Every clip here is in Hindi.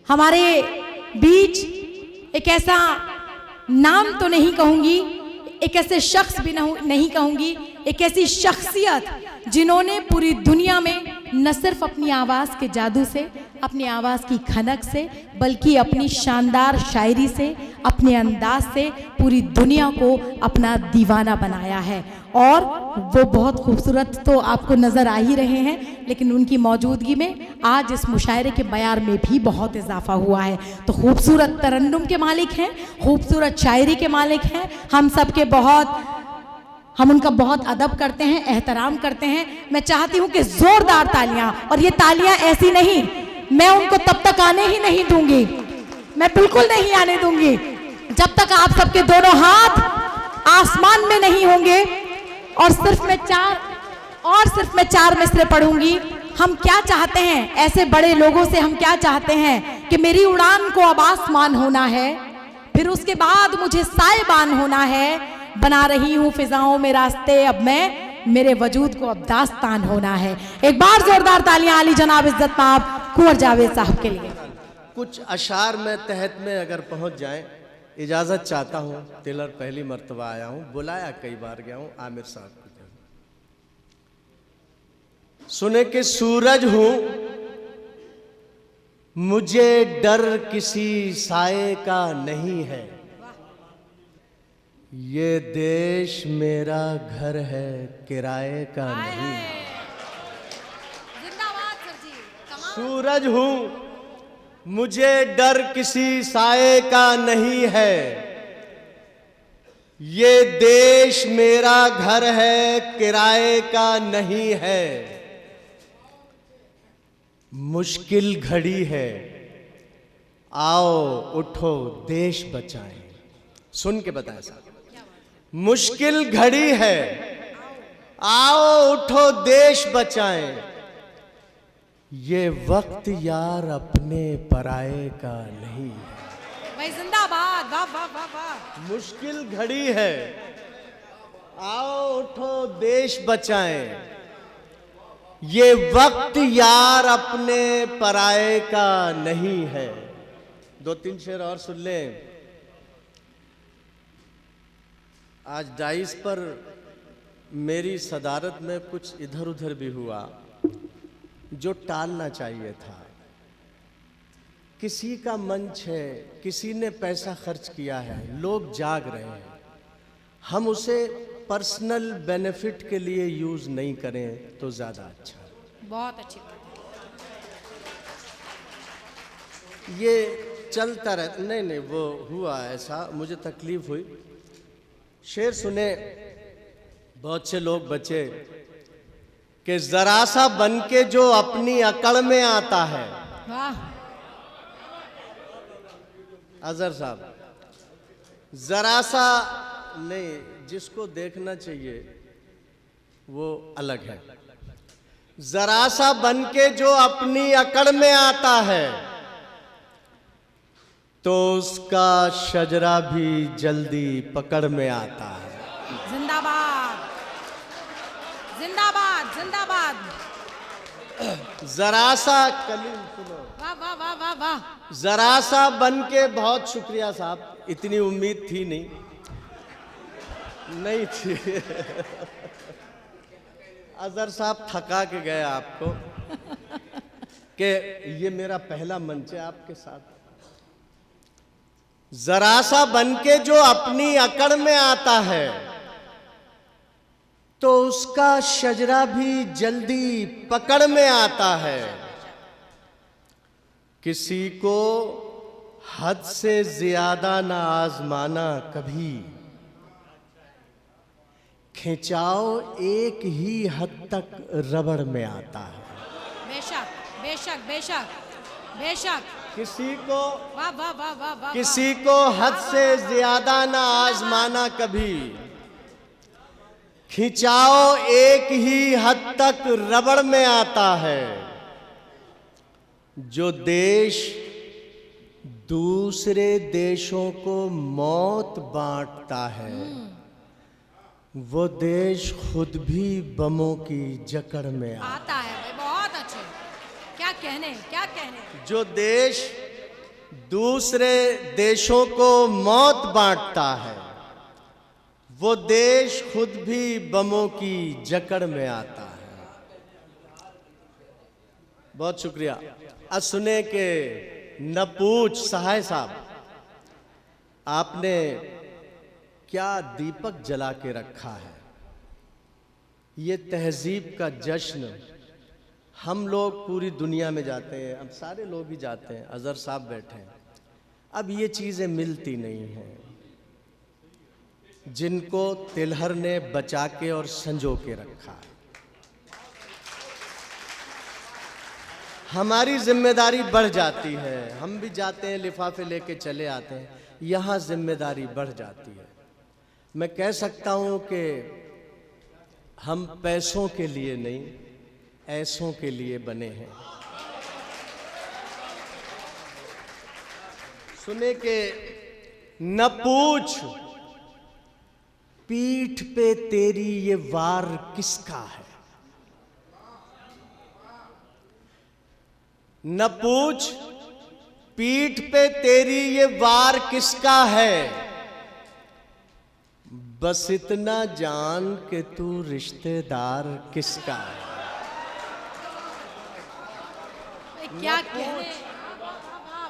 हमारे बीच एक ऐसा नाम तो नहीं कहूँगी, एक ऐसे शख्स भी नहीं कहूँगी, एक ऐसी शख्सियत जिन्होंने पूरी दुनिया में न सिर्फ अपनी आवाज़ के जादू से, अपनी आवाज़ की खनक से, बल्कि अपनी शानदार शायरी से, अपने अंदाज से पूरी दुनिया को अपना दीवाना बनाया है। और वो बहुत खूबसूरत तो आपको नज़र आ ही रहे हैं, लेकिन उनकी मौजूदगी में आज इस मुशायरे के बयार में भी बहुत इजाफा हुआ है। तो खूबसूरत तरन्नुम के मालिक हैं, खूबसूरत शायरी के मालिक हैं। हम उनका बहुत अदब करते हैं, एहतराम करते हैं। मैं चाहती हूँ कि ज़ोरदार तालियां, और ये तालियां ऐसी नहीं, मैं उनको तब तक आने ही नहीं दूंगी, मैं बिल्कुल नहीं आने दूंगी जब तक आप सबके दोनों हाथ आसमान में नहीं होंगे। और सिर्फ मैं चार मिसरे पढ़ूंगी। हम क्या चाहते हैं ऐसे बड़े लोगों से, हम क्या चाहते हैं कि मेरी उड़ान को अब आसमान होना है, फिर उसके बाद मुझे साएबान होना है। बना रही हूँ फिजाओं में रास्ते अब मैं, मेरे वजूद को अब दास्तान होना है। एक बार जोरदार तालियां आली जनाब इज्जत माब कुंवर जावेद साहब के लिए। कुछ अशार में तहत में अगर पहुंच जाएं, इजाज़त चाहता हूं। तिलर पहली मर्तबा आया हूं, बुलाया कई बार गया हूं आमिर साहब को। सुने कि सूरज हूं, मुझे डर किसी साए का नहीं है। ये देश मेरा घर है, किराए का नहीं है। सूरज हूं, मुझे डर किसी साए का नहीं है। ये देश मेरा घर है, किराए का नहीं है। मुश्किल घड़ी है, आओ उठो देश बचाएं। सुन के बताएं साहब। मुश्किल घड़ी है, आओ उठो देश बचाएं। ये वक्त यार अपने पराए का नहीं है। भाई जिंदाबाद, वाह वाह वाह वाह। मुश्किल घड़ी है, आओ उठो देश बचाएं। ये वक्त यार अपने पराए का नहीं है। दो तीन शेर और सुन लें। आज डाइस पर मेरी सदारत में कुछ इधर उधर भी हुआ जो टालना चाहिए था। किसी का मंच है, किसी ने पैसा खर्च किया है, लोग जाग रहे हैं, हम उसे पर्सनल बेनिफिट के लिए यूज नहीं करें तो ज्यादा अच्छा। बहुत अच्छी बात है। ये चलता रहता। नहीं वो हुआ ऐसा, मुझे तकलीफ हुई। शेर सुने, बहुत से लोग बचे कि जरा सा बन के जो अपनी अकड़ में आता है। वाह अजहर साहब, जरा सा नहीं, जिसको देखना चाहिए वो अलग है। जरा सा बन के जो अपनी अकड़ में आता है तो उसका शजरा भी जल्दी पकड़ में आता है। जिंदाबाद जिंदाबाद जिंदाबाद। जरा सा कलीम सुनो। वाह वाह वाह वाह वाह। जरा सा बन के, बहुत शुक्रिया साहब, इतनी उम्मीद थी नहीं थी। अजहर साहब थका के गए आपको कि ये मेरा पहला मंच है आपके साथ। जरा सा बन के जो अपनी अकड़ में आता है तो उसका शजरा भी जल्दी पकड़ में आता है। किसी को हद से ज्यादा ना आजमाना कभी, खिंचाव एक ही हद तक रबड़ में आता है। बेशक बेशक बेशक बेशक। किसी को वाह वाह वाह वाह वाह। किसी को हद से ज्यादा ना आजमाना कभी, खिंचाव एक ही हद तक रबड़ में आता है। जो देश दूसरे देशों को मौत बांटता है, वो देश खुद भी बमों की जकड़ में आता है। बहुत अच्छे, क्या कहने क्या कहने। जो देश दूसरे देशों को मौत बांटता है, वो देश खुद भी बमों की जकड़ में आता है। बहुत शुक्रिया। अब सुने के न पूछ सहाय साहब, आपने क्या दीपक जला के रखा है। ये तहजीब का जश्न हम लोग पूरी दुनिया में जाते हैं, अब सारे लोग ही जाते हैं, अजहर साहब बैठे हैं। अब ये चीज़ें मिलती नहीं हैं जिनको तिलहर ने बचा के और संजो के रखा है। हमारी जिम्मेदारी बढ़ जाती है, हम भी जाते हैं लिफाफे लेके चले आते हैं, यहाँ जिम्मेदारी बढ़ जाती है। मैं कह सकता हूँ कि हम पैसों के लिए नहीं, ऐसों के लिए बने हैं। सुने के न पूछ पीठ पे तेरी ये वार किसका है। न पूछ पीठ पे तेरी ये वार किसका है, बस इतना जान के तू रिश्तेदार किसका है। क्या कहने।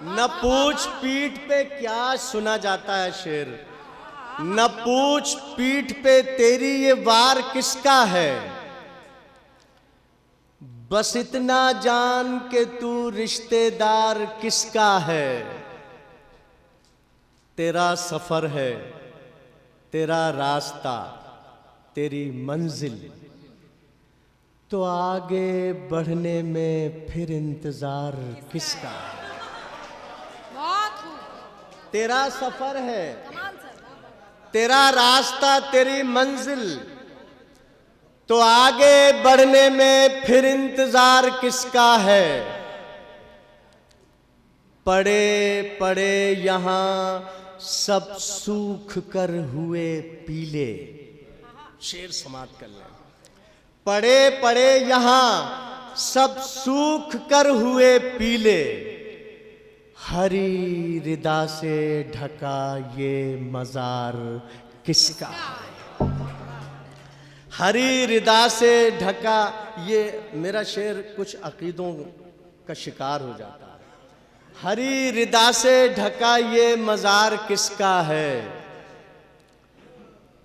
न पूछ पीठ पे क्या सुना जाता है शेर, न पूछ पीठ पे तेरी ये वार किसका है, बस इतना जान के तू रिश्तेदार किसका है। तेरा सफर है, तेरा रास्ता, तेरी मंजिल, तो आगे बढ़ने में फिर इंतजार किसका है। बहुत खूब। तेरा सफर है, कमाल सर। तेरा रास्ता, तेरी मंजिल, तो आगे बढ़ने में फिर इंतजार किसका है। पड़े पड़े यहां सब सूख कर हुए पीले। शेर समाप्त कर लें। पड़े पड़े यहां सब सूख कर हुए पीले, हरी रिदा से ढका ये मजार किसका है। हरी रिदा से ढका ये, मेरा शेर कुछ अकीदों का शिकार हो जाता है। हरी रिदा से ढका ये मजार किसका है,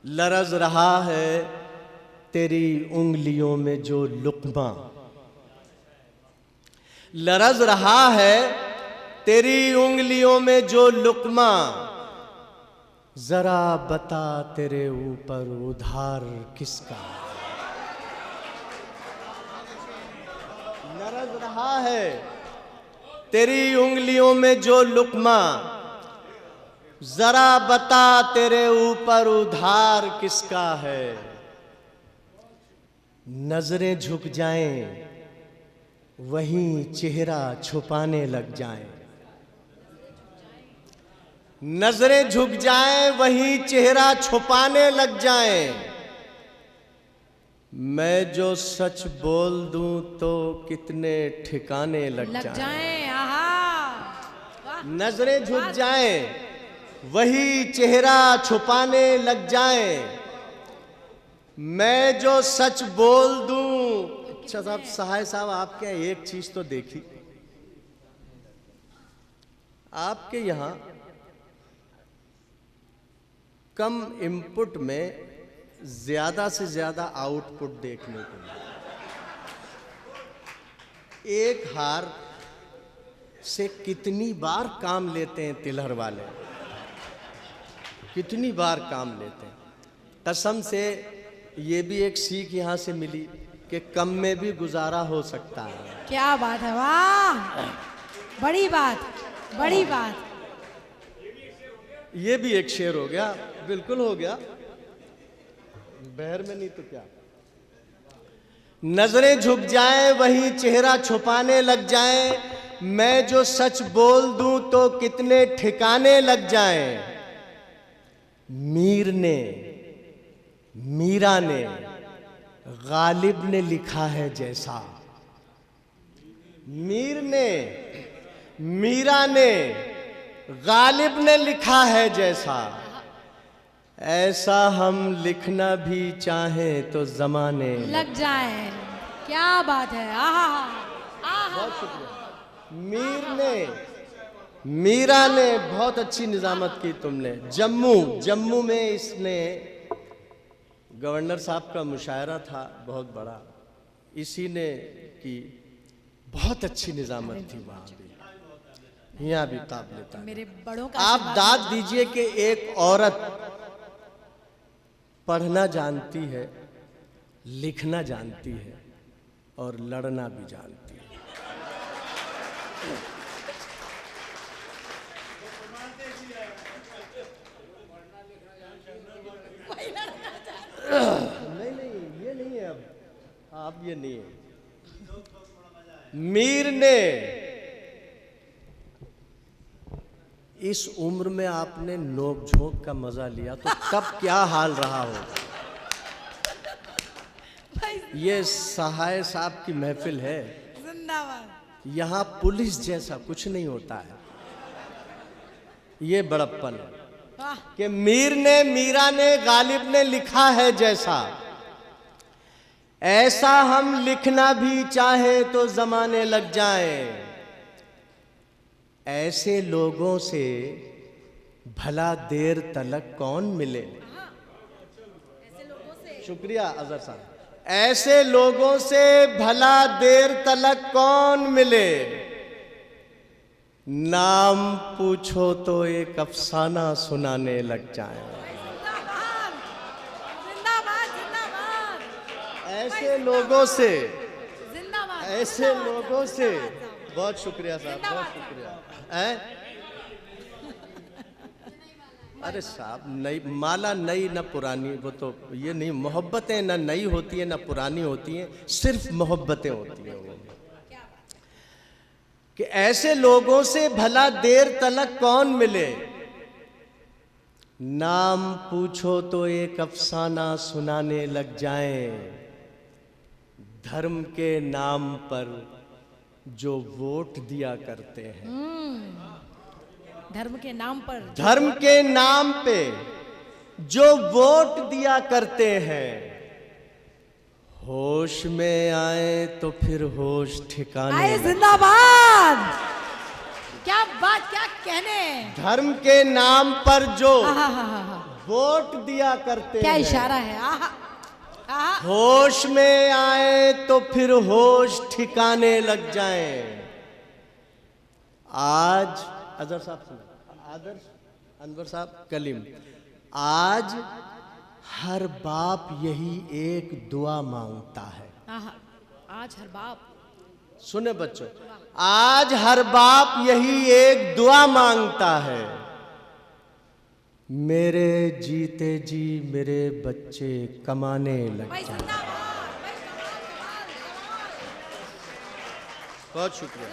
लरज रहा है तेरी उंगलियों में जो लुक्मा, लरज रहा है तेरी उंगलियों में जो लुक्मा, जरा बता तेरे ऊपर उधार किसका। लरज रहा है तेरी उंगलियों में जो लुक्मा, जरा बता तेरे ऊपर उधार किसका है। नजरें झुक जाएं वहीं चेहरा छुपाने लग जाएं, नजरें झुक जाएं वहीं चेहरा छुपाने लग जाएं। मैं जो सच बोल दूं तो कितने ठिकाने लग जाएं। आहा। नजरें झुक जाएं वही चेहरा छुपाने लग जाएं। मैं जो सच बोल दूं। अच्छा साहब, सहाय साहब, आपके एक चीज तो देखी, आपके यहां कम इनपुट में ज्यादा से ज्यादा आउटपुट देखने को मिला। एक हार से कितनी बार काम लेते हैं तिलहर वाले, कितनी बार काम लेते हैं। कसम से ये भी एक सीख यहाँ से मिली कि कम में भी गुजारा हो सकता है। क्या बात है, वाह, बड़ी बात, बड़ी बात। ये भी एक शेर हो गया, बिल्कुल हो गया, बहर में नहीं तो क्या। नजरें झुक जाएं वही चेहरा छुपाने लग जाएं, मैं जो सच बोल दूं तो कितने ठिकाने लग जाएं। मीर ने, मीरा ने, गालिब ने लिखा है जैसा। मीर ने, मीरा ने, गालिब ने लिखा है जैसा, ऐसा हम लिखना भी चाहें तो जमाने लग जाए। क्या बात है, आहा आहा। बहुत शुक्रिया। मीरा ने बहुत अच्छी निजामत की तुमने। जम्मू में इसने गवर्नर साहब का मुशायरा था बहुत बड़ा, इसी ने की, बहुत अच्छी निजामत थी वहां भी, यहाँ भी काबिल तारीफ। मेरे बड़ों का आप दाद दीजिए कि एक औरत पढ़ना जानती है, लिखना जानती है और लड़ना भी जानती है। नहीं, ये नहीं है। अब आप ये नहीं है। मीर ने इस उम्र में आपने नोक झोंक का मजा लिया तो तब क्या हाल रहा होगा। ये सहाय साहब की महफिल है, जिंदाबाद। यहाँ पुलिस जैसा कुछ नहीं होता है। ये बड़प्पन है वाह। कि मीरा ने गालिब ने लिखा है जैसा, ऐसा हम लिखना भी चाहे तो जमाने लग जाएं। ऐसे लोगों से भला देर तलक कौन मिले। शुक्रिया अजहर साहब। ऐसे लोगों से भला देर तलक कौन मिले, नाम पूछो तो एक अफसाना सुनाने लग जाए। जिंदाबाद जिंदाबाद। ऐसे लोगों से, जिंदाबाद ऐसे लोगों से। बहुत शुक्रिया साहब, बहुत शुक्रिया। अरे साहब, नई माला नई न पुरानी, वो तो ये नहीं, मोहब्बतें न नई होती हैं न पुरानी होती हैं, सिर्फ मोहब्बतें होती हैं वो। कि ऐसे लोगों से भला देर तलक कौन मिले, नाम पूछो तो एक अफसाना सुनाने लग जाएं। धर्म के नाम पर जो वोट दिया करते हैं, धर्म के नाम पर, धर्म के नाम पे जो वोट दिया करते हैं, होश में आए तो फिर होश ठिकाने आए। लगे। जिंदाबाद। क्या बात, क्या कहने। धर्म के नाम पर जो आहा, वोट दिया करते क्या हैं, इशारा है। आहा आहा। होश में आए तो फिर होश ठिकाने लग जाएं। आज अजहर साहब सुनो, आदर्श अनवर साहब कलीम, आज हर बाप यही एक दुआ मांगता है। आहा, आज हर बाप, सुने बच्चों, आज हर बाप यही एक दुआ मांगता है, मेरे जीते जी मेरे बच्चे कमाने लग जाएं। बहुत शुक्रिया।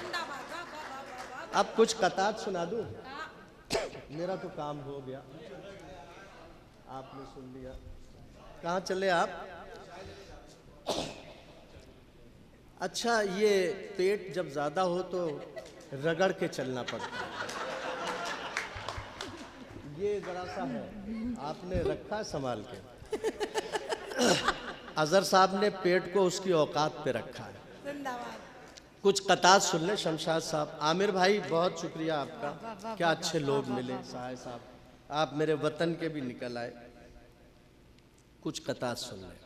अब कुछ कतार सुना दूं? मेरा तो काम हो गया, आपने सुन लिया। कहाँ चले आप? अच्छा, ये पेट जब ज्यादा हो तो रगड़ के चलना पड़ता है। ये जरा सा है, आपने रखा संभाल के। अजहर साहब ने पेट को उसकी औकात पे रखा है। कुछ कतार सुन ले शमशाद साहब। आमिर भाई, बहुत शुक्रिया आपका, क्या अच्छे लोग मिले। सहाय साहब, आप मेरे वतन के भी निकल आए। कुछ कतार सुन ले,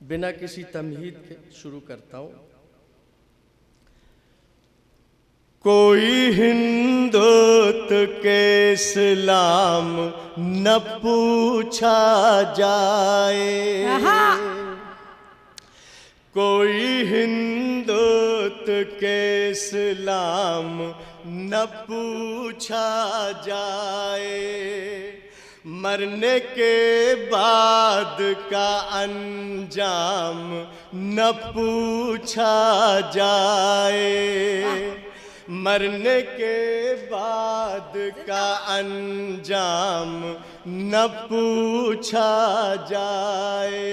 बिना किसी तमहीद के शुरू करता हूं। कोई हिंदुत के इस्लाम न पूछा जाए, कोई हिंदुत के इस्लाम न पूछा जाए, मरने के बाद का अंजाम न पूछा जाए, मरने के बाद का अंजाम न पूछा जाए।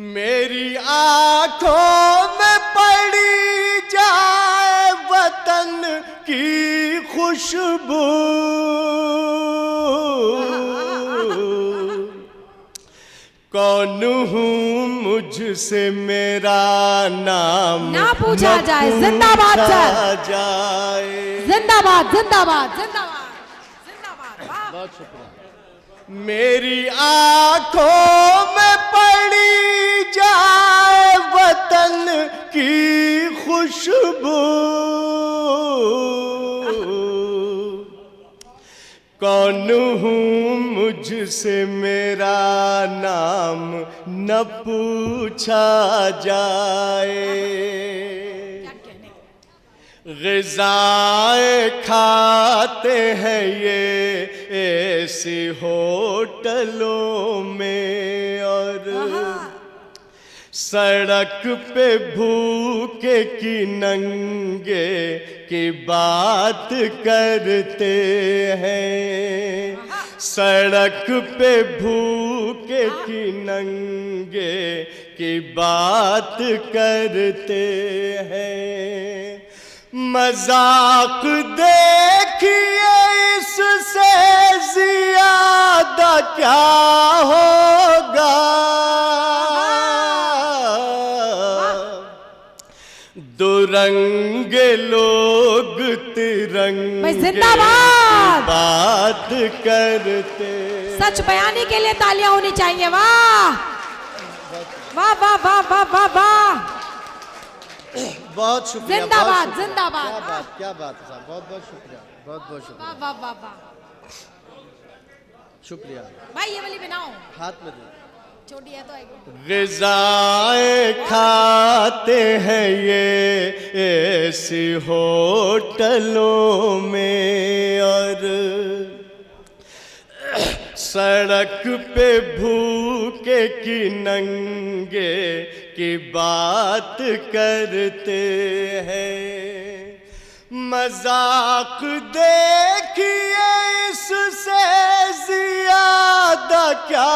मेरी आंखों में पड़ी जाए वतन की खुशबू, कौन हूँ मुझसे मेरा नाम ना पूछा जाए। जिंदाबाद सर, जाए। जिंदाबाद जिंदाबाद जिंदाबाद जिंदाबाद। वाह। बहुत शुक्रिया। मेरी आंखों में पड़ी जाए वतन की खुशबू, कौन हूँ मुझसे मेरा नाम न पूछा जाए। ग़िज़ाएं खाते हैं ये ऐसी होटलों में, और सड़क पे भूखे की नंगे की बात करते हैं। सड़क पे भूखे की नंगे की बात करते हैं। मजाक देखिए इससे ज्यादा क्या होगा, दुरंगे लोग तिरंगे जिंदाबाद बात करते। सच बयानी के लिए तालियां होनी चाहिए। वाह वाह वाह वाह वाह वाह वाह। बहुत शुक्रिया। जिंदाबाद जिंदाबाद। क्या बात है साहब, बहुत बहुत शुक्रिया, बहुत बहुत शुक्रिया। वाह वाह वाह वाह। शुक्रिया भाई ये वाली बनाओ, हाथ में दे। छोटी है तो आएगी। ग़िज़ाएं खाते हैं ये ऐसी होटलों में, और सड़क पे भूखे की नंगे की बात करते हैं। मजाक देखिए इससे ज्यादा क्या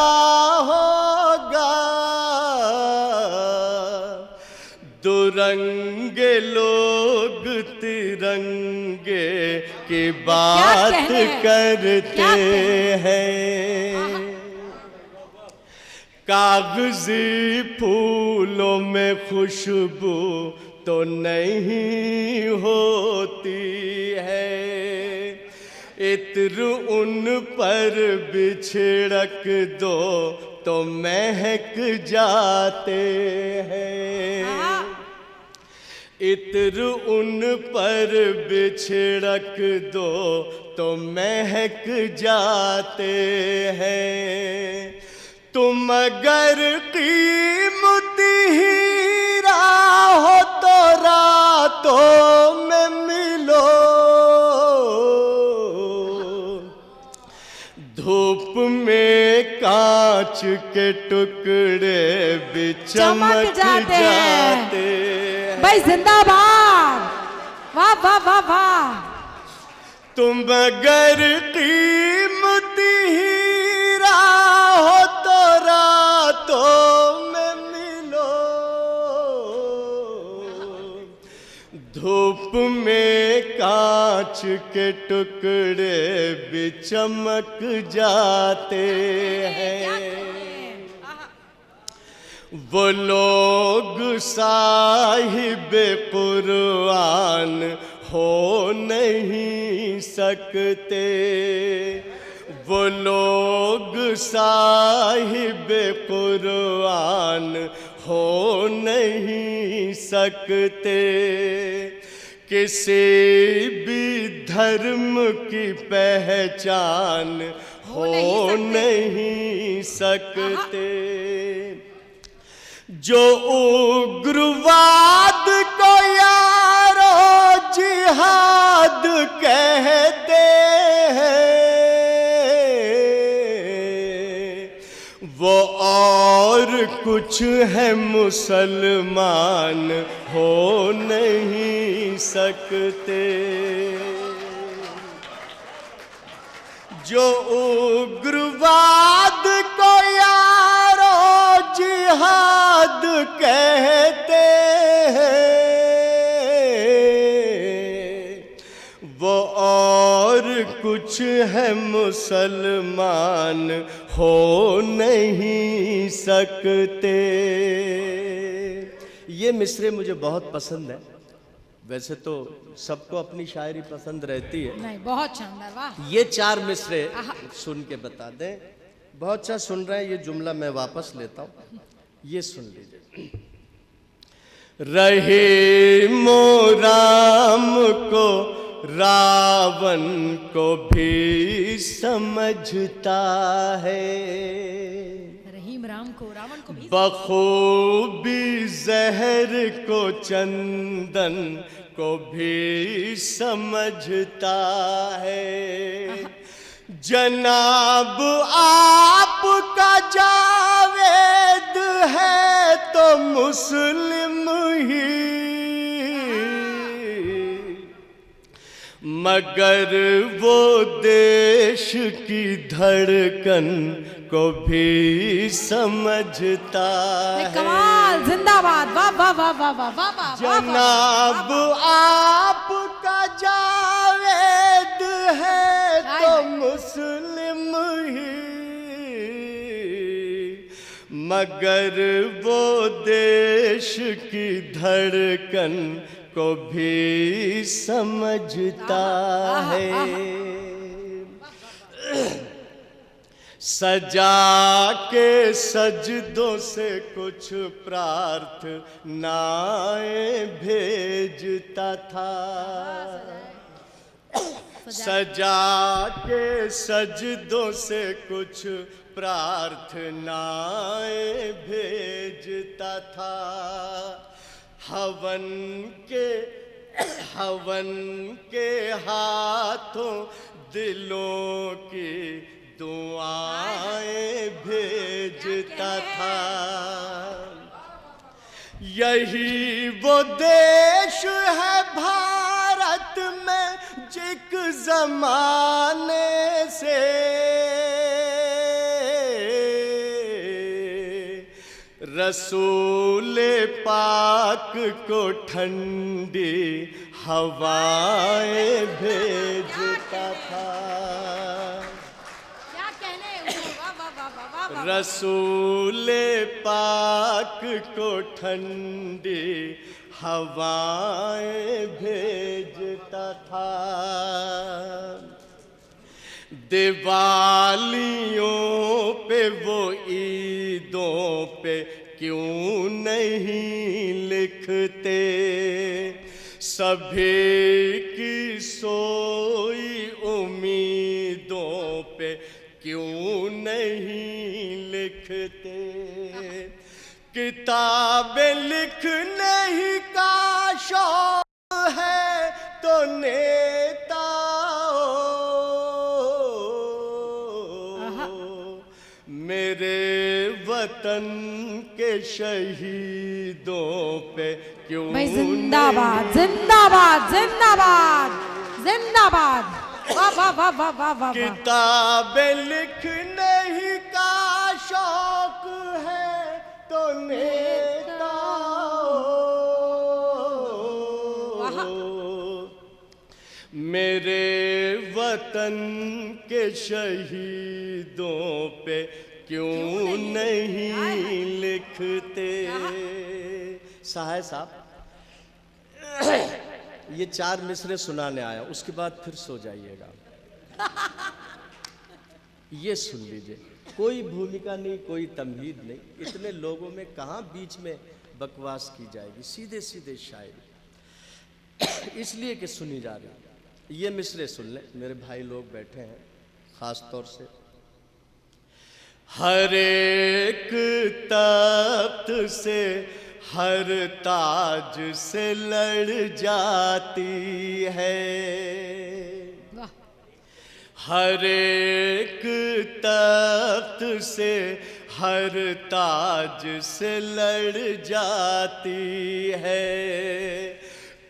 होगा, दुरंगे लोग तिरंगे की बात करते हैं। कागजी फूलों में खुशबू तो नहीं होती है, इत्र उन पर बिछड़क दो तो महक जाते हैं। इत्र उन पर बिछड़क दो तो महक जाते हैं। तुम अगर कीमती हीरा हो तो रातों में मिलो, धूप में कांच के टुकड़े भी चमक जाते हैं। भाई जिंदाबाद। वाह वाह वाह वाह। तुम अगर कीमती हीरा हो तो रातों में मिलो, धूप में कांच के टुकड़े भी चमक जाते हैं। वो लोग साहिबे कुरान हो नहीं सकते, वो लोग साहिबे कुरान हो नहीं सकते। किसी भी धर्म की पहचान हो नहीं सकते। जो उग्रवाद को यारो जिहाद कहते हैं, वो और कुछ है मुसलमान हो नहीं सकते। जो उग्रवाद को यारो जिहाद कहते हैं, कुछ है मुसलमान हो नहीं सकते। ये मिसरे मुझे बहुत पसंद है। वैसे तो सबको अपनी शायरी पसंद रहती है। नहीं, बहुत शानदार, वाह। ये 4 मिसरे सुन के बता दें। बहुत अच्छा सुन रहे हैं, ये जुमला मैं वापस लेता हूँ, ये सुन लीजिए। रहे मोराम को रावण को भी समझता है, रहीम राम को रावण को भी बखूबी जहर को चंदन को भी समझता है। जनाब आपका जावेद है तो मुस्लिम ही, मगर वो देश की धड़कन को भी समझता है। कमाल, जिंदाबाद, वाह वाह वाह वाह वाह वाह वाह। जनाब आपका जावेद है तो मुस्लिम ही, मगर वो देश की धड़कन को भी समझता है। सजा के सजदों से कुछ प्रार्थनाएं भेजता था, सजा के सजदों से कुछ प्रार्थनाएं भेजता था। हवन के हाथों दिलों की दुआएं भेजता था। यही वो देश है भारत में जिक जमाने से रसूल पाक को ठंडी हवाएं भेजता था। क्या कहने, वाह वाह वाह वाह वाह। रसूल पाक को ठंडी हवाएं भेजता था। दिवालियों पे वो ईदों पे क्यों नहीं लिखते, सभी की सोई उम्मीदों पे क्यों नहीं लिखते। किताबें लिखने ही का शौक है तो नेता मेरे वतन के शहीदों पे क्यों भाई जिंदाबाद जिंदाबाद जिंदाबाद जिंदाबाद, वाह वाह वाह वाह वाह वाह। किताबें लिखने ही का शौक है तो नेता मेरे वतन के शहीदों पे क्यों नहीं लिखते। सहाय साहब, ये 4 मिसरे सुनाने आया, उसके बाद फिर सो जाइएगा। ये सुन लीजिए, कोई भूमिका नहीं, कोई तमहीद नहीं, इतने लोगों में कहाँ बीच में बकवास की जाएगी, सीधे सीधे शायरी इसलिए कि सुनी जा रही है। ये मिसरे सुन लें, मेरे भाई लोग बैठे हैं खास तौर से। हर एक तख्त से हर ताज से लड़ जाती है, हर एक तख्त से हर ताज से लड़ जाती है।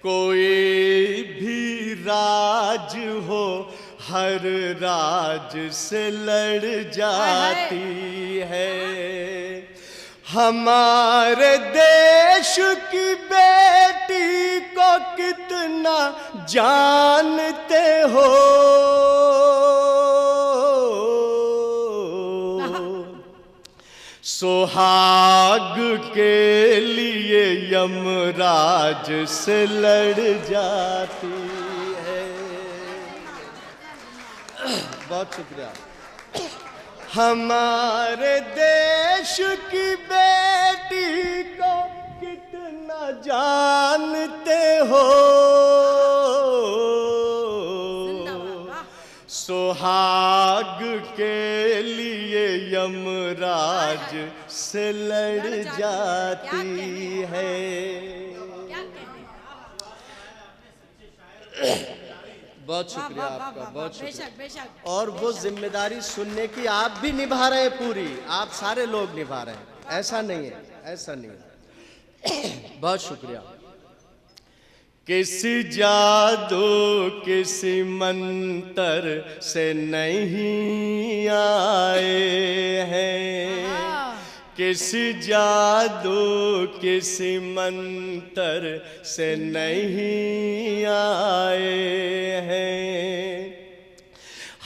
कोई भी राज हो हर राज से लड़ जाती है। हमारे देश की बेटी को कितना जानते हो, के लिए यमराज से लड़ जाती है। बहुत शुक्रिया। हमारे देश की बेटी को कितना जानते हो, सुहाग के लिए यमराज से लड़ जाती है। बहुत शुक्रिया आपका, बहुत शुक्रिया। बेशक। और वो जिम्मेदारी सुनने की आप भी निभा रहे हैं पूरी, आप सारे लोग निभा रहे हैं, ऐसा नहीं है, ऐसा नहीं है। बहुत शुक्रिया। किसी जादू किसी मंतर से नहीं आए हैं, किसी जादू किसी मंतर से नहीं आए हैं।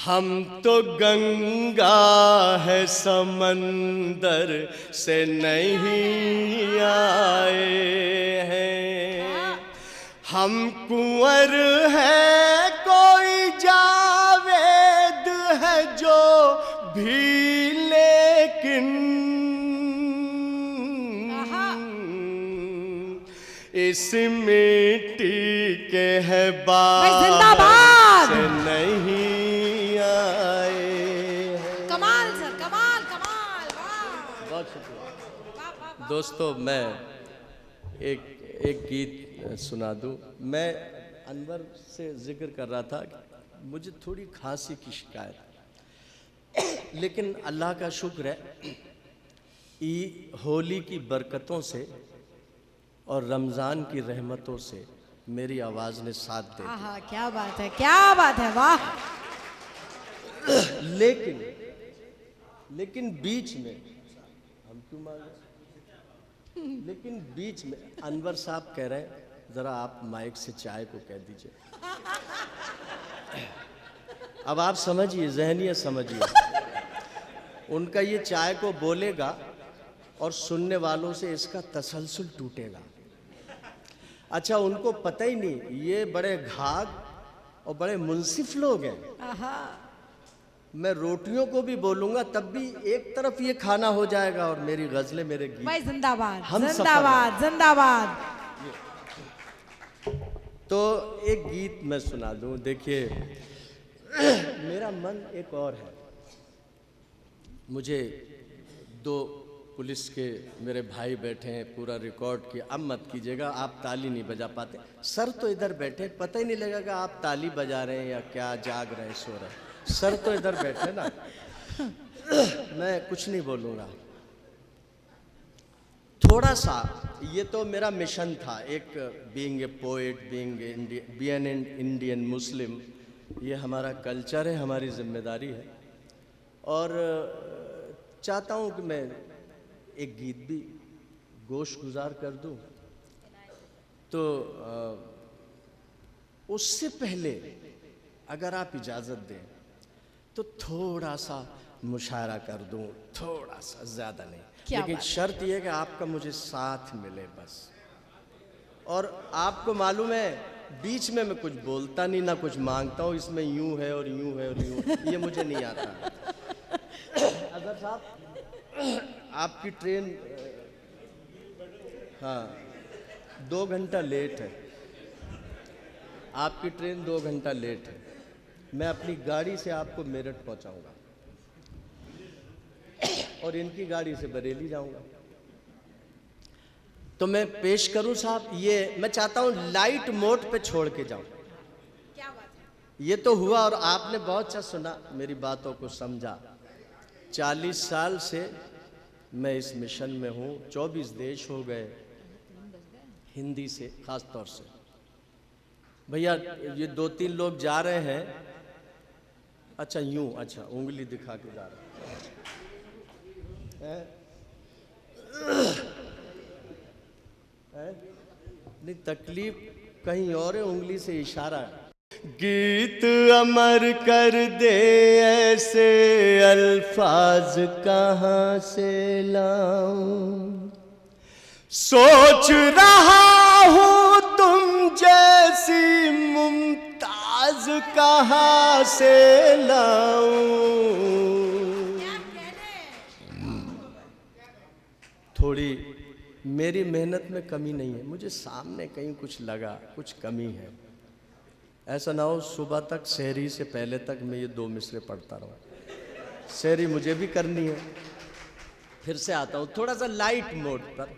हम तो गंगा है समंदर से नहीं आए हैं। हम कुंवर है कोई जावेद है जो भी, लेकिन इस मिट्टी के है बाहर से नहीं आए हैं। कमाल सर, कमाल कमाल, वाह। बहुत शुक्रिया। दोस्तों, मैं एक गीत सुना दूं। मैं अनवर से जिक्र कर रहा था कि मुझे थोड़ी खांसी की शिकायत, लेकिन अल्लाह का शुक्र है होली की बरकतों से और रमज़ान की रहमतों से मेरी आवाज़ ने साथ दे दिया। क्या बात है, क्या बात है, वाह। लेकिन बीच में हम क्यों मांगे, लेकिन बीच में अनवर साहब कह रहे हैं जरा आप माइक से चाय को कह दीजिए। अब आप समझिए, ज़हनियत समझिए, उनका ये चाय को बोलेगा और सुनने वालों से इसका तसलसल टूटेगा। अच्छा, उनको पता ही नहीं ये बड़े घाघ और बड़े मुंसिफ लोग हैं। मैं रोटियों को भी बोलूंगा तब भी एक तरफ ये खाना हो जाएगा और मेरी गजलें, मेरे गीत। भाई जिंदाबाद, हम जिंदाबाद, जिंदाबाद। तो एक गीत मैं सुना दूं। देखिए, मेरा मन एक और है। मुझे 2 पुलिस के मेरे भाई बैठे हैं, पूरा रिकॉर्ड किया। अब मत कीजिएगा, आप ताली नहीं बजा पाते। सर तो इधर बैठे, पता ही नहीं लगेगा आप ताली बजा रहे हैं या क्या, जाग रहे हैं, सो रहे हैं। सर तो इधर बैठे ना। मैं कुछ नहीं बोलूँगा। थोड़ा सा, ये तो मेरा मिशन था, एक being a poet, being an Indian Muslim, ये हमारा कल्चर है, हमारी जिम्मेदारी है। और चाहता हूँ कि मैं एक गीत भी गोश गुजार कर दूँ। तो उससे पहले अगर आप इजाज़त दें तो थोड़ा सा मुशायरा कर दूँ, थोड़ा सा, ज़्यादा नहीं, लेकिन शर्त यह कि आपका मुझे साथ मिले बस। और आपको मालूम है बीच में मैं कुछ बोलता नहीं, ना कुछ मांगता हूँ, इसमें यूं है और यूं है और यूं, ये मुझे नहीं आता। अगर साहब आपकी ट्रेन, हाँ, 2 घंटा लेट है, आपकी ट्रेन 2 घंटा लेट है, मैं अपनी गाड़ी से आपको मेरठ पहुंचाऊंगा और इनकी गाड़ी से बरेली जाऊंगा। तो मैं पेश करूं साहब, ये मैं चाहता हूं लाइट मोड पे छोड़ के जाऊं। क्या बात है। ये तो हुआ और आपने बहुत अच्छा सुना, मेरी बातों को समझा। 40 साल से मैं इस मिशन में हूं, 24 देश हो गए, हिंदी से खास तौर से। भैया ये 2-3 लोग जा रहे हैं, अच्छा यूं, अच्छा उंगली दिखा के जा रहे हैं। नहीं, तकलीफ कहीं और है, उंगली से इशारा है। गीत अमर कर दे ऐसे अल्फाज कहाँ से लाऊं, सोच रहा हूं तुम जैसी मुमताज कहां से लाऊं। थोड़ी मेरी मेहनत में कमी नहीं है, मुझे सामने कहीं कुछ लगा, कुछ कमी है। ऐसा ना हो सुबह तक शहरी से पहले तक मैं ये 2 मिसरे पढ़ता रहूं। शहरी मुझे भी करनी है। फिर से आता हूं थोड़ा सा लाइट मोड पर।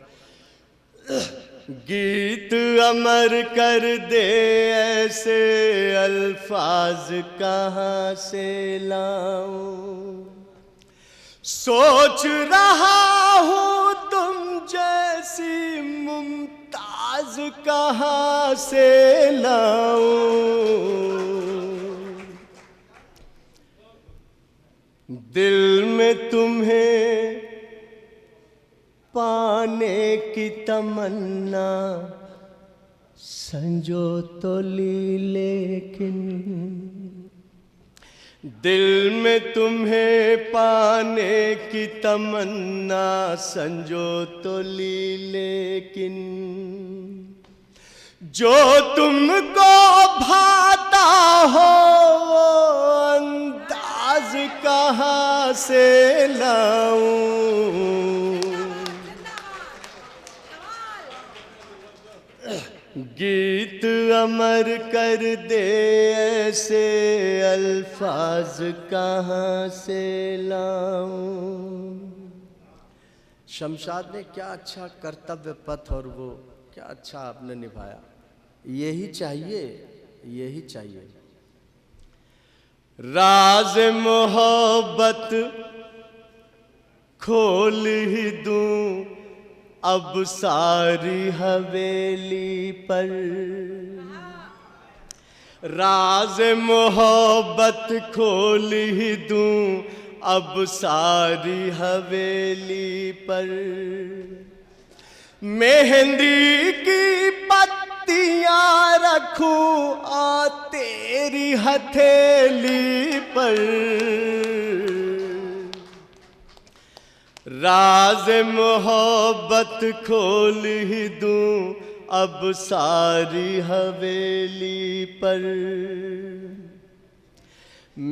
गीत अमर कर दे ऐसे अल्फाज कहां से लाऊं। सोच रहा हूं तुम जैसी मुमताज कहां से लाऊं। दिल में तुम्हें पाने की तमन्ना संजो तो ली, लेकिन दिल में तुम्हें पाने की तमन्ना संजो तो ली, लेकिन जो तुमको भाता हो वो अंदाज कहां से लाऊं। गीत अमर कर दे ऐसे अल्फाज कहां से लाऊं। शमशाद ने क्या अच्छा कर्तव्य पथ और वो क्या अच्छा आपने निभाया। यही चाहिए, यही चाहिए। राज मोहब्बत खोल ही दूं अब सारी हवेली पर। राज मोहब्बत खोल ही दूं अब सारी हवेली पर। मेहंदी की पत्तियां रखूं आ तेरी हथेली पर। राज मोहब्बत खोल ही दूं अब सारी हवेली पर।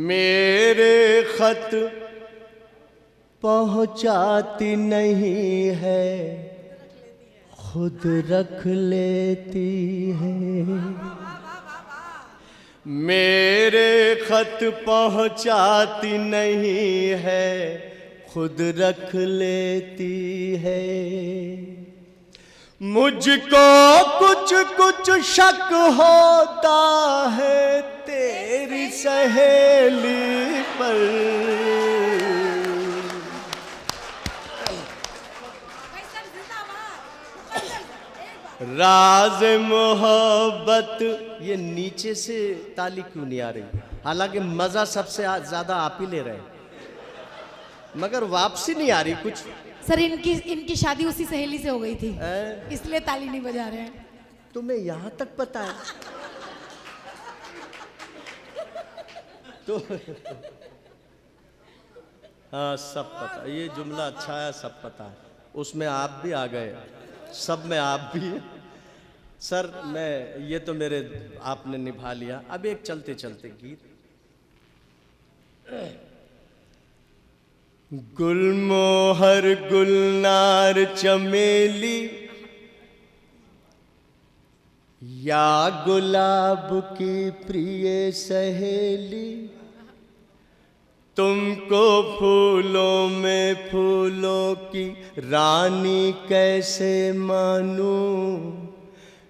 मेरे खत पहुंचाती नहीं है खुद रख लेती है। मेरे खत पहुंचाती नहीं है खुद रख लेती है। मुझको कुछ कुछ शक होता है तेरी सहेली पर। राज मोहब्बत, ये नीचे से ताली क्यों नहीं आ रही? हालांकि मजा सबसे ज्यादा आप ही ले रहे हैं, मगर वापसी नहीं आ रही कुछ। सर इनकी शादी उसी सहेली से हो गई थी, इसलिए ताली नहीं बजा रहे हैं। तुम्हें यहां तक पता है? तो हाँ सब पता, ये जुमला अच्छा है, सब पता है। उसमें आप भी आ गए, सब में आप भी है। सर मैं ये तो मेरे आपने निभा लिया। अब एक चलते चलते गीत। गुलमोहर गुलनार चमेली या गुलाब की प्रिय सहेली, तुमको फूलों में फूलों की रानी कैसे मानूं।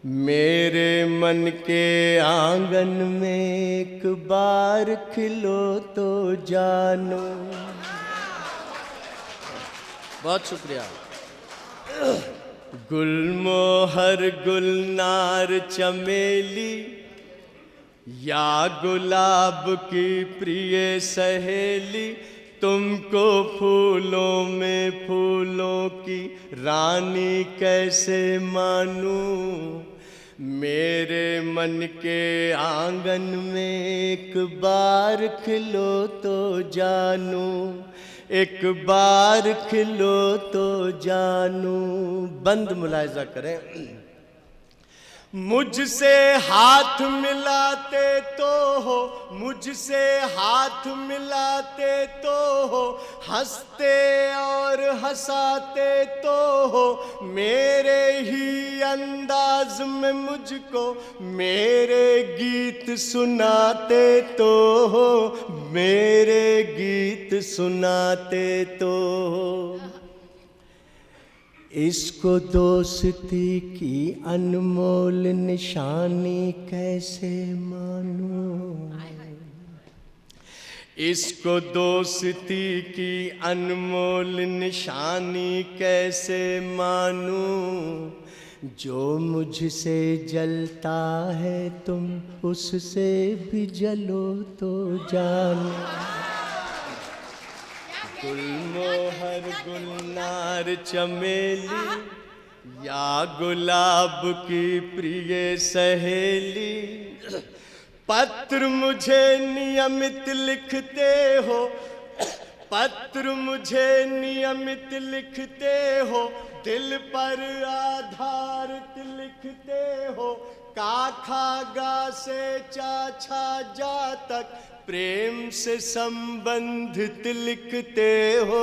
मेरे मन के आंगन में एक बार खिलो तो जानो। बहुत शुक्रिया। गुलमोहर गुलनार चमेली या गुलाब की प्रिय सहेली, तुमको फूलों में फूलों की रानी कैसे मानूं। मेरे मन के आंगन में एक बार खिलो तो जानू, एक बार खिलो तो जानू। बंद मुलाहिजा करें। मुझसे हाथ मिलाते तो हो, मुझसे हाथ मिलाते तो हो, हंसते और हंसाते तो हो, मेरे ही अंदाज में मुझको मेरे गीत सुनाते तो हो, मेरे गीत सुनाते तो हो। इसको दोस्ती की अनमोल निशानी कैसे मानूं, इसको दोस्ती की अनमोल निशानी कैसे मानूं। जो मुझसे जलता है तुम उससे भी जलो तो जानो। गुलमोहर गुलनार चमेली या गुलाब की प्रिय सहेली, पत्र मुझे नियमित लिखते हो, पत्र मुझे नियमित लिखते हो, दिल पर आधारित लिखते हो, काखा गा से चाछा जा तक प्रेम से संबंधित लिखते हो,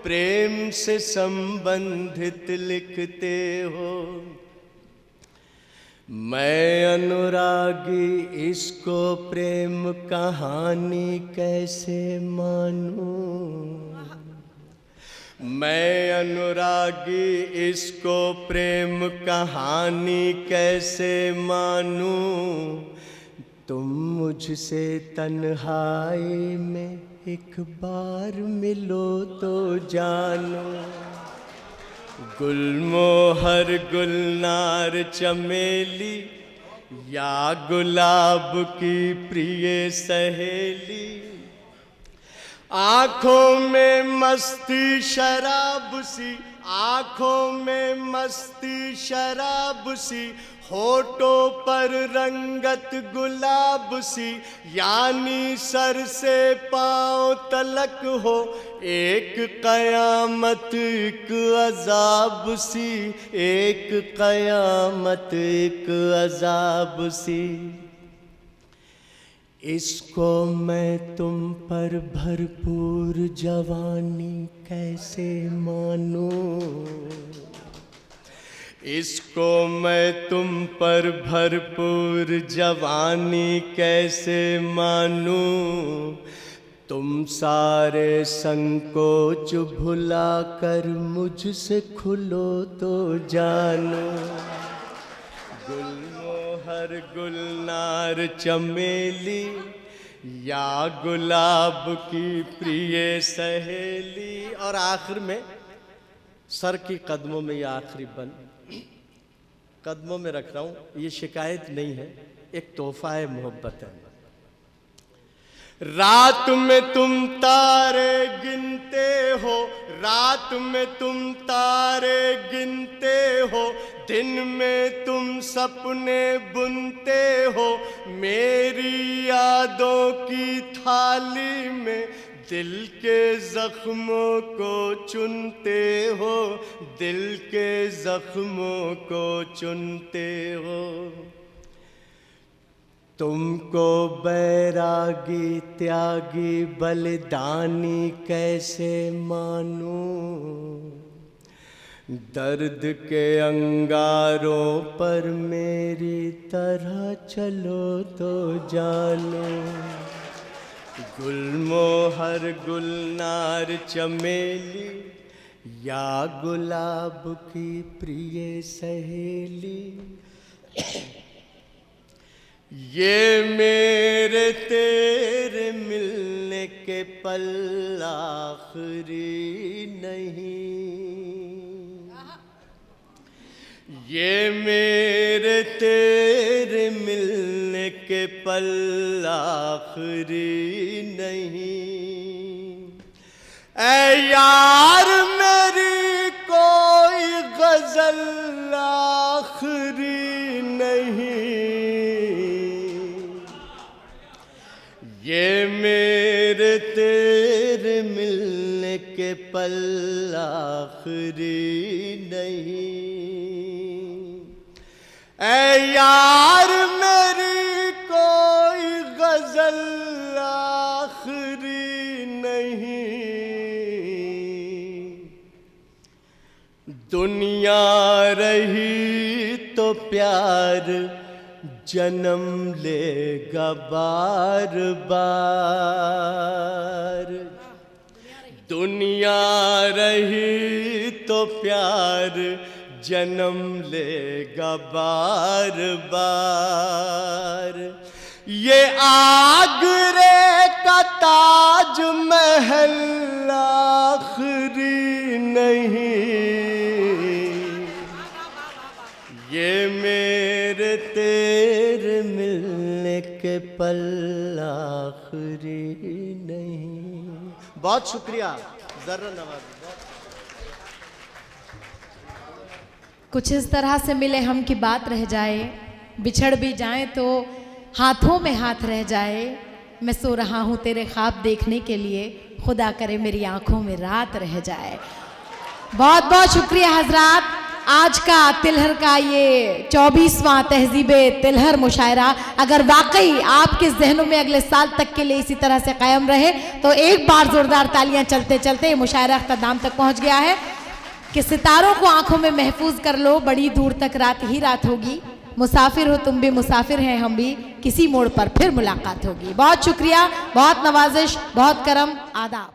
प्रेम से संबंधित लिखते हो। मैं अनुरागी इसको प्रेम कहानी कैसे मानूं, मैं अनुरागी इसको प्रेम कहानी कैसे मानूं। तुम मुझसे तन्हाई में एक बार मिलो तो जानो। गुलमोहर गुलनार चमेली या गुलाब की प्रिय सहेली, आँखों में मस्ती शराब सी, आँखों में मस्ती शराब सी, होठों पर रंगत गुलाब सी, यानी सर से पाँव तलक हो एक कयामत एक अजाब सी, एक कयामत एक अजाब सी। इसको मैं तुम पर भरपूर जवानी कैसे मानूं, इसको मैं तुम पर भरपूर जवानी कैसे मानूं। तुम सारे संकोच भुला कर मुझसे खुलो तो जानो। गुलमोहर गुलनार चमेली या गुलाब की प्रिय सहेली। और आखिर में सर की कदमों में, ये आखिरी बंद कदमों में रख रहा हूं, ये शिकायत नहीं है, एक तोहफा है, मोहब्बत है। रात में तुम तारे गिनते हो, रात में तुम तारे गिनते हो, दिन में तुम सपने बुनते हो, मेरी यादों की थाली में दिल के जख्मों को चुनते हो, दिल के जख्मों को चुनते हो। तुमको बैरागी त्यागी बलिदानी कैसे मानूं, दर्द के अंगारों पर मेरी तरह चलो तो जानो। गुलमोहर गुलनार चमेली या गुलाब की प्रिय सहेली, ये मेरे तेरे मिलने के पल आखिरी नहीं, ये मेरे तेरे मिलने के पल आखिरी नहीं। ऐ यार मेरी कोई गजल आखिरी नहीं। तेरे मिलने के पल आखिरी नहीं। ऐ यार मेरी कोई गजल आखिरी नहीं। दुनिया रही तो प्यार जन्म लेगा बार बार। दुनिया रही तो प्यार जन्म लेगा बार बार। ये आगरे का ताज महल आखिरी नहीं। ये मेरे तेरे मिलने के पल आखिरी नहीं। बहुत शुक्रिया जर्रा नवाज़ी। कुछ इस तरह से मिले हम की बात रह जाए, बिछड़ भी जाए तो हाथों में हाथ रह जाए। मैं सो रहा हूँ तेरे ख्वाब देखने के लिए, खुदा करे मेरी आंखों में रात रह जाए। बहुत बहुत शुक्रिया हजरात। आज का तिलहर का ये 24वां तहजीबे तिलहर मुशायरा अगर वाकई आपके जहनों में अगले साल तक के लिए इसी तरह से कायम रहे तो एक बार जोरदार तालियां चलते चलते ये मुशायरा अख्ताम तक पहुंच गया है कि सितारों को आंखों में महफूज कर लो, बड़ी दूर तक रात ही रात होगी। मुसाफिर हो तुम भी, मुसाफिर हैं हम भी, किसी मोड़ पर फिर मुलाकात होगी। बहुत शुक्रिया, बहुत नवाजिश, बहुत करम, आदाब।